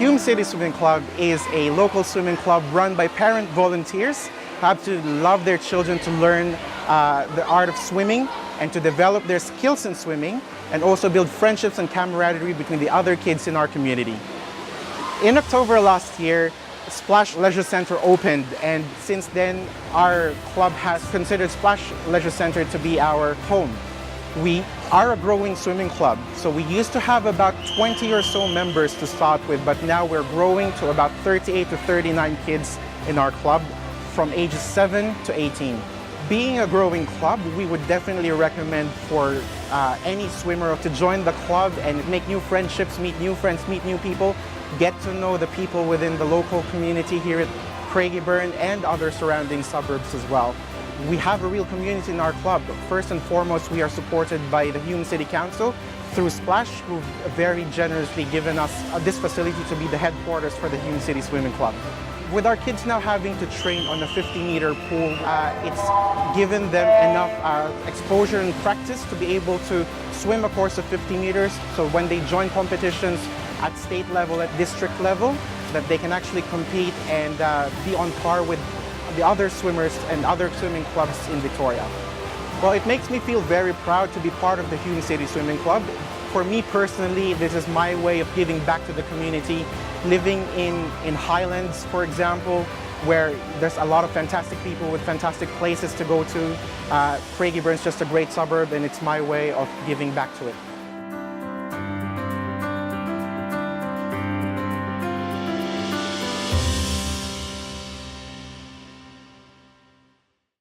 Hume City Swimming Club is a local swimming club run by parent volunteers who have to love their children to learn the art of swimming and to develop their skills in swimming and also build friendships and camaraderie between the other kids in our community. In October last year, Splash Leisure Center opened, and since then our club has considered Splash Leisure Center to be our home. We are a growing swimming club, so we used to have about 20 or so members to start with, but now we're growing to about 38 to 39 kids in our club from ages 7 to 18. Being a growing club, we would definitely recommend for any swimmer to join the club and make new friendships, meet new friends, meet new people, get to know the people within the local community here at Craigieburn and other surrounding suburbs as well. We have a real community in our club. First and foremost, we are supported by the Hume City Council through Splash, who've very generously given us this facility to be the headquarters for the Hume City Swimming Club. With our kids now having to train on a 50-meter pool, it's given them enough exposure and practice to be able to swim a course of 50 meters. So when they join competitions at state level, at district level, that they can actually compete and be on par with the other swimmers and other swimming clubs in Victoria. Well, it makes me feel very proud to be part of the Hume City Swimming Club. For me personally, this is my way of giving back to the community. Living in Highlands, for example, where there's a lot of fantastic people with fantastic places to go to. Craigieburn is just a great suburb, and it's my way of giving back to it.